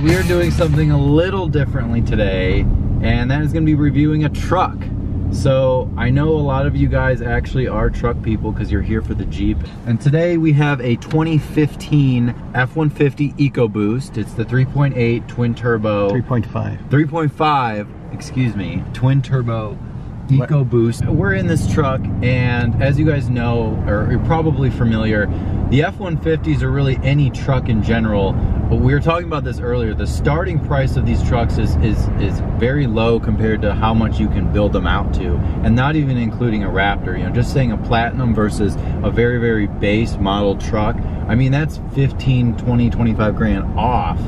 we are doing something a little differently today, and that is going to be reviewing a truck. So I know a lot of you guys actually are truck people because you're here for the Jeep. And today we have a 2015 F-150 Ecoboost. It's the 3.8 twin turbo. 3.5, excuse me, twin turbo Ecoboost. We're in this truck, and as you guys know, or you're probably familiar, the F-150s are really any truck in general. But we were talking about this earlier. The starting price of these trucks is very low compared to how much you can build them out to, and not even including a Raptor. You know, just saying a Platinum versus a very, very base model truck. I mean, that's 15, 20, 25 grand off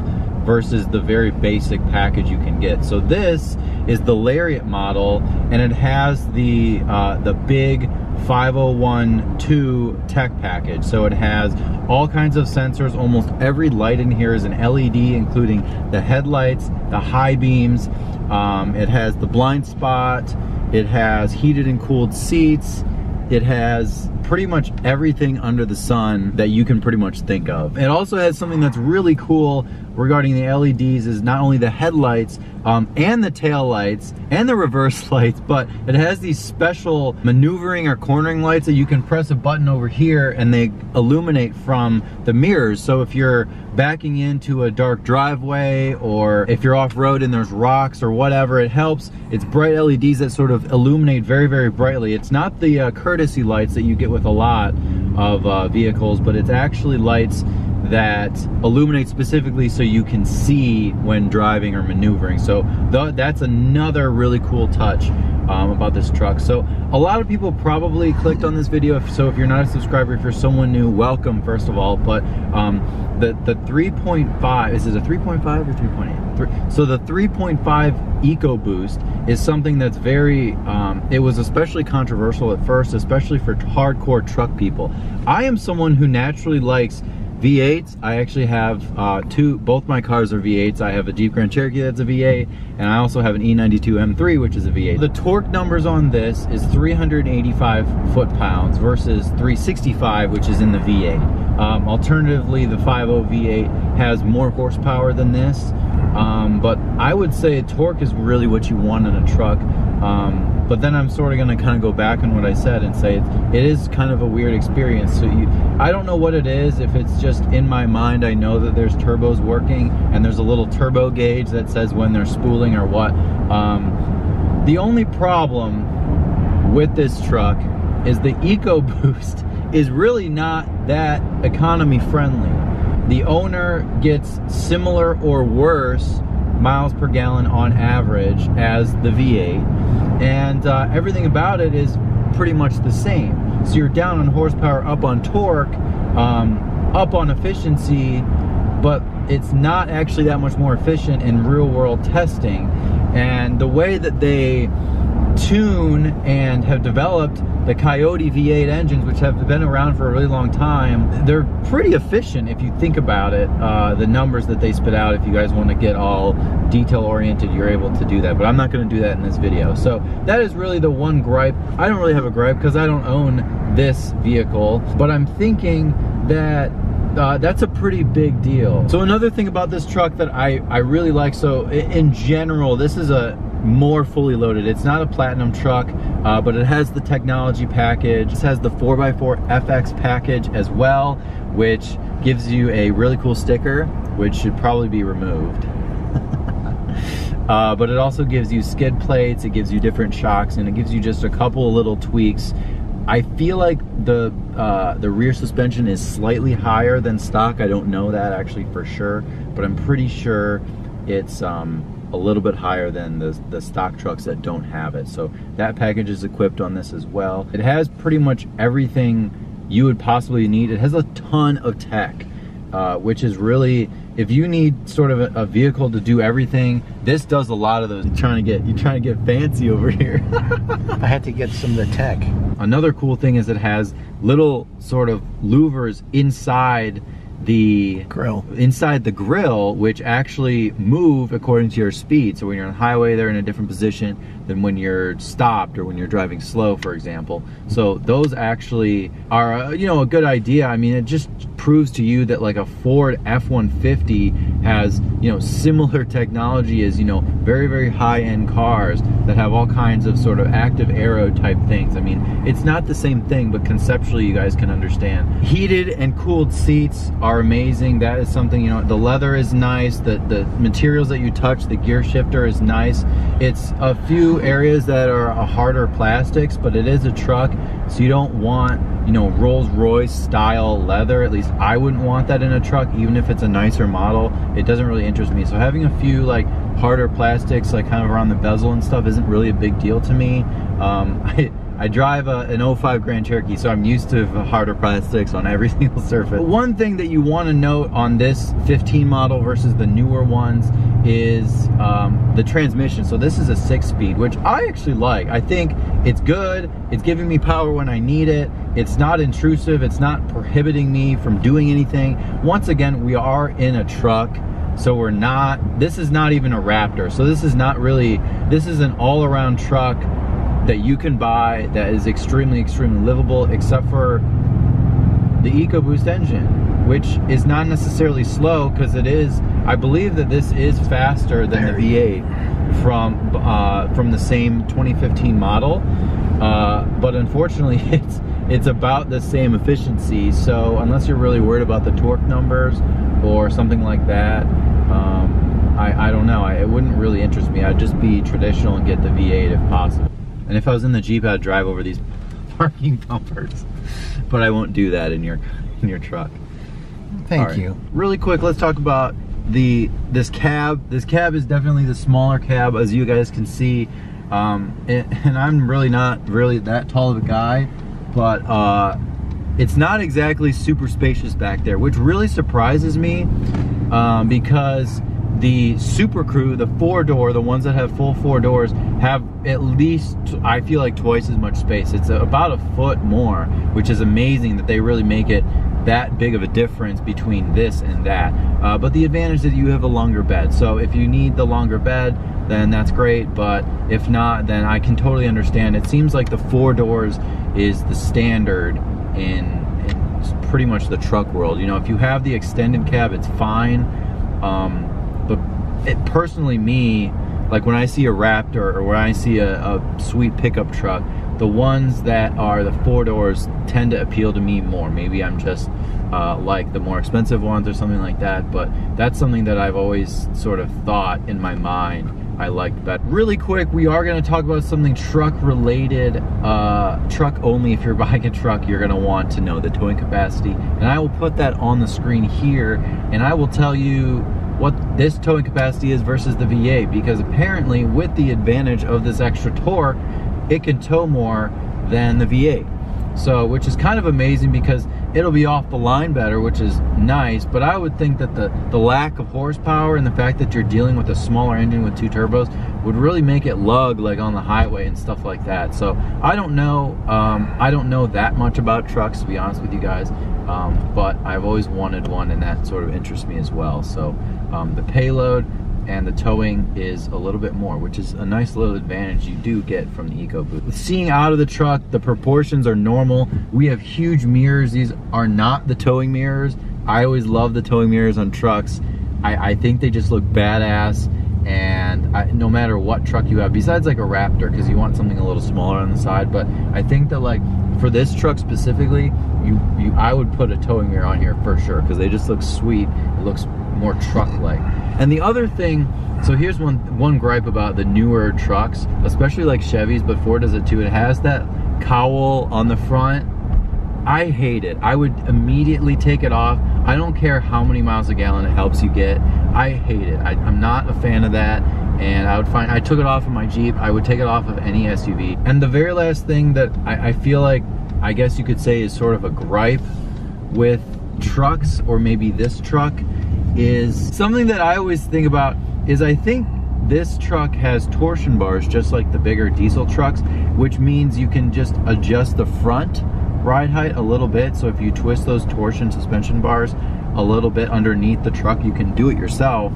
versus the very basic package you can get. So this is the Lariat model, and it has the big 501.2 tech package. So it has all kinds of sensors. Almost every light in here is an LED, including the headlights, the high beams. It has the blind spot. It has heated and cooled seats. It has pretty much everything under the sun that you can pretty much think of. It also has something that's really cool regarding the LEDs, is not only the headlights and the tail lights and the reverse lights, but it has these special maneuvering or cornering lights that you can press a button over here and they illuminate from the mirrors. So if you're backing into a dark driveway, or if you're off-road and there's rocks or whatever, it helps. It's bright LEDs that sort of illuminate very, very brightly. It's not the courtesy lights that you get with a lot of vehicles, but it's actually lights that illuminate specifically so you can see when driving or maneuvering. So that's another really cool touch about this truck. So a lot of people probably clicked on this video. So if you're not a subscriber, if you're someone new, welcome first of all. But the 3.5, is it a 3.5 or 3.8? So the 3.5 Ecoboost is something that's very, it was especially controversial at first, especially for hardcore truck people. I am someone who naturally likes V8s. I actually have both my cars are V8s. I have a Jeep Grand Cherokee that's a V8, and I also have an E92 M3, which is a V8. The torque numbers on this is 385 foot-pounds versus 365, which is in the V8. Alternatively, the 5.0 V8 has more horsepower than this, but I would say torque is really what you want in a truck. But then I'm sort of going to kind of go back on what I said and say it is kind of a weird experience. So I don't know what it is. If it's just in my mind, I know that there's turbos working and there's a little turbo gauge that says when they're spooling or what. The only problem with this truck is the Ecoboost is really not that economy friendly. The owner gets similar or worse miles per gallon on average as the V8, and everything about it is pretty much the same. So you're down on horsepower, up on torque, up on efficiency, but it's not actually that much more efficient in real world testing. And the way that they tune and have developed the Coyote V8 engines, which have been around for a really long time, they're pretty efficient if you think about it. The numbers that they spit out, if you guys want to get all detail oriented, you're able to do that, but I'm not going to do that in this video. So that is really the one gripe. I don't really have a gripe because I don't own this vehicle, but I'm thinking that that's a pretty big deal. So another thing about this truck that I really like, so in general, this is a more fully loaded. It's not a Platinum truck, but it has the technology package. It has the 4x4 FX package as well, which gives you a really cool sticker, which should probably be removed. But it also gives you skid plates, it gives you different shocks, and it gives you just a couple of little tweaks. I feel like the rear suspension is slightly higher than stock. I don't know that actually for sure, but I'm pretty sure it's a little bit higher than the stock trucks that don't have it. So that package is equipped on this as well. It has pretty much everything you would possibly need. It has a ton of tech, which is really, if you need sort of a vehicle to do everything, this does a lot of those. You're trying to get fancy over here. I had to get some of the tech. Another cool thing is it has little sort of louvers inside the grill, which actually move according to your speed. So when you're on the highway, they're in a different position than when you're stopped or when you're driving slow, for example. So those actually are, you know, a good idea. I mean, it just proves to you that like a Ford F-150 has, you know, similar technology as, you know, very, very high-end cars that have all kinds of sort of active aero type things. I mean, it's not the same thing, but conceptually you guys can understand. Heated and cooled seats are amazing. That is something, you know, the leather is nice, the materials that you touch, the gear shifter is nice. It's a few areas that are harder plastics, but it is a truck, so you don't want, you know, Rolls-Royce style leather. At least I wouldn't want that in a truck, even if it's a nicer model. It doesn't really interest me. So having a few like harder plastics, like kind of around the bezel and stuff, isn't really a big deal to me. I drive an 05 Grand Cherokee, so I'm used to harder plastics on every single surface. But one thing that you want to note on this 15 model versus the newer ones is the transmission. So this is a 6-speed, which I actually like. I think it's good. It's giving me power when I need it. It's not intrusive. It's not prohibiting me from doing anything. Once again, we are in a truck. So we're not, this is not even a Raptor. So this is not really, this is an all-around truck that you can buy that is extremely, extremely livable, except for the Ecoboost engine, which is not necessarily slow, because it is, I believe that this is faster than the V8 from the same 2015 model, but unfortunately it's about the same efficiency. So unless you're really worried about the torque numbers or something like that, I don't know, it wouldn't really interest me. I'd just be traditional and get the V8 if possible. And if I was in the Jeep, I'd drive over these parking bumpers, but I won't do that in your truck. Thank you. Really quick, let's talk about this cab. This cab is definitely the smaller cab, as you guys can see. And I'm really not really that tall of a guy, but it's not exactly super spacious back there, which really surprises me, because the Super Crew, the 4-door, the ones that have full 4 doors, have at least, I feel like, twice as much space. It's about a foot more, which is amazing that they really make it that big of a difference between this and that. But the advantage is that you have a longer bed. So if you need the longer bed, then that's great. But if not, then I can totally understand. It seems like the 4 doors is the standard in pretty much the truck world. You know, if you have the extended cab, it's fine. But personally, me, like when I see a Raptor or when I see a sweet pickup truck, the ones that are the 4 doors tend to appeal to me more. Maybe I'm just like the more expensive ones or something like that, but that's something that I've always sort of thought in my mind I liked better. Really quick, we are going to talk about something truck related, truck only. If you're buying a truck, you're going to want to know the towing capacity, and I will put that on the screen here, and I will tell you what this towing capacity is versus the V8, because apparently with the advantage of this extra torque, it can tow more than the V8. So, which is kind of amazing, because it'll be off the line better, which is nice, but I would think that the lack of horsepower and the fact that you're dealing with a smaller engine with 2 turbos would really make it lug like on the highway and stuff like that. So I don't know that much about trucks, to be honest with you guys, but I've always wanted one, and that sort of interests me as well. So the payload and the towing is a little bit more, which is a nice little advantage you do get from the Ecoboost. Seeing out of the truck, the proportions are normal. We have huge mirrors. These are not the towing mirrors. I always love the towing mirrors on trucks. I think they just look badass, and no matter what truck you have, besides like a Raptor, because you want something a little smaller on the side, but I think that like for this truck specifically, I would put a towing mirror on here for sure, because they just look sweet. It looks more truck-like. And the other thing, so here's one gripe about the newer trucks, especially like Chevys, but Ford does it too. It has that cowl on the front. I hate it. I would immediately take it off. I don't care how many miles a gallon it helps you get. I hate it. I'm not a fan of that. And I took it off of my Jeep. I would take it off of any SUV. And the very last thing that I feel like, I guess you could say, is sort of a gripe with trucks, or maybe this truck, is something that I always think about, is I think this truck has torsion bars just like the bigger diesel trucks, which means you can just adjust the front ride height a little bit. So if you twist those torsion suspension bars a little bit underneath the truck, you can do it yourself,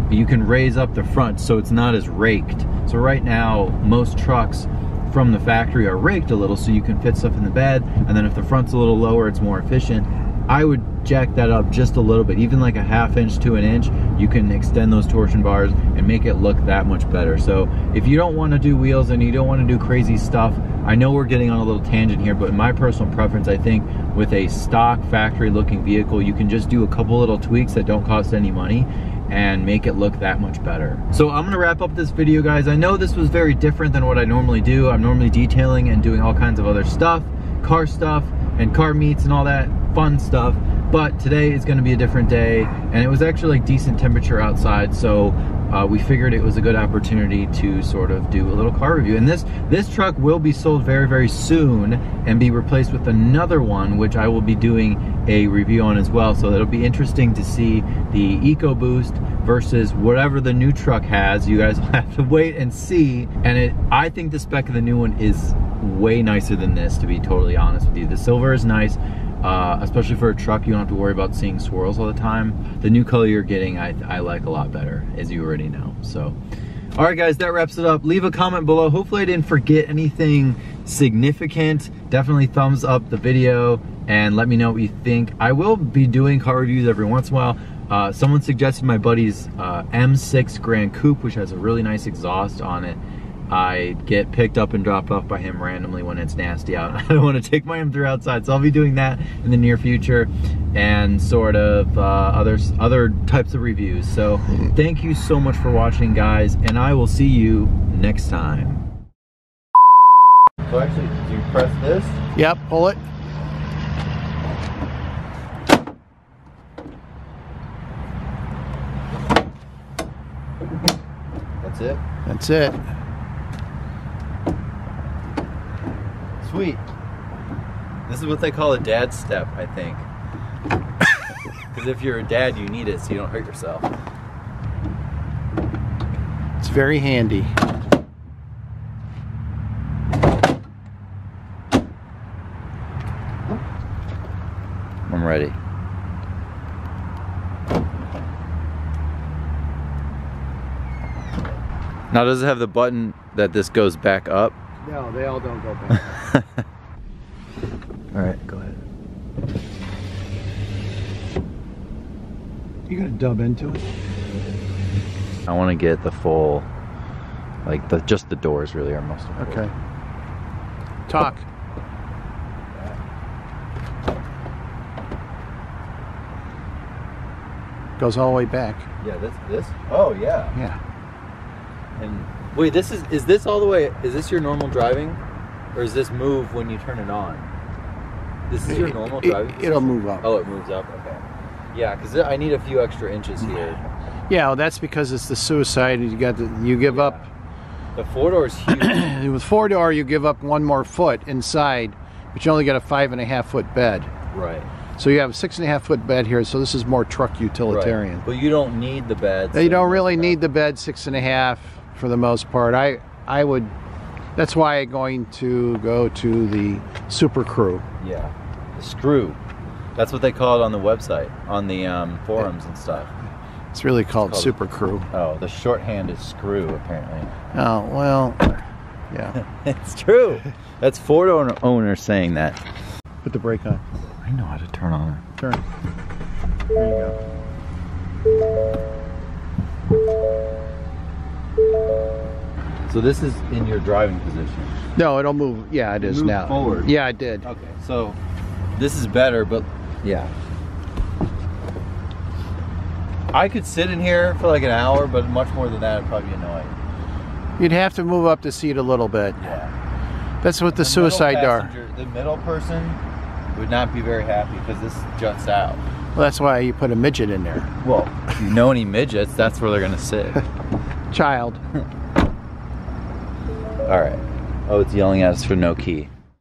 but you can raise up the front so it's not as raked. So right now, most trucks from the factory are raked a little so you can fit stuff in the bed, and then if the front's a little lower, it's more efficient. I would jack that up just a little bit, even like a 1/2 inch to 1 inch. You can extend those torsion bars and make it look that much better. So if you don't want to do wheels and you don't want to do crazy stuff, I know we're getting on a little tangent here, but in my personal preference, I think with a stock factory looking vehicle, you can just do a couple little tweaks that don't cost any money and make it look that much better. So I'm gonna wrap up this video, guys. I know this was very different than what I normally do. I'm normally detailing and doing all kinds of other stuff and car meets and all that fun stuff, but today is going to be a different day, and it was actually like decent temperature outside, so we figured it was a good opportunity to sort of do a little car review. And this truck will be sold very, very soon and be replaced with another one, which I will be doing a review on as well. So it'll be interesting to see the Ecoboost versus whatever the new truck has. You guys will have to wait and see. And I think the spec of the new one is way nicer than this, to be totally honest with you. The silver is nice. Especially for a truck, you don't have to worry about seeing swirls all the time. The new color you're getting, I like a lot better, as you already know. So, all right, guys, that wraps it up. Leave a comment below. Hopefully I didn't forget anything significant. Definitely thumbs up the video and let me know what you think. I will be doing car reviews every once in a while. Someone suggested my buddy's M6 Grand Coupe, which has a really nice exhaust on it. I get picked up and dropped off by him randomly when it's nasty out. I don't want to take my M3 outside, so I'll be doing that in the near future, and sort of other types of reviews. So thank you so much for watching, guys, and I will see you next time. So actually, do you press this? Yep, pull it. That's it? That's it. Sweet. This is what they call a dad step, I think. Because if you're a dad, you need it so you don't hurt yourself. It's very handy. I'm ready. Now, does it have the button that this goes back up? No, they all don't go back. All right, go ahead. You gonna dub into it? I want to get the full, like just the doors really are most important. Okay. Talk. Goes all the way back. Yeah, this? Oh, yeah. Yeah. And wait, this is this all the way? Is this your normal driving, or is this move when you turn it on? This is your normal driving? It'll move up. Oh, it moves up. Okay. Yeah, because I need a few extra inches here. Yeah, well, that's because it's the suicide. You give up. The 4-door is huge. With 4-door, you give up one more foot inside, but you only get a 5.5 foot bed. Right. So you have a 6.5 foot bed here. So this is more truck utilitarian. Right. But you don't need the bed. You don't really need the bed 6.5 for the most part. I would. That's why I'm going to go to the Super Crew. Yeah, the screw. That's what they call it on the website, on the forums and stuff. It's really called Super Crew. Oh, the shorthand is screw, apparently. Oh, well, yeah. It's true. That's Ford owner saying that. Put the brake on. I know how to turn on it. Turn. There you go. So this is in your driving position. No, it'll move. Yeah, it is now. Forward. Yeah, I did. Okay, so this is better, but yeah. I could sit in here for like an hour, but much more than that, I'd probably be annoyed. You'd have to move up the seat a little bit. Yeah. That's what the suicide door. The middle person would not be very happy because this juts out. Well, that's why you put a midget in there. Well, if you know any midgets, that's where they're gonna sit. Child. All right. Oh, it's yelling at us for no key.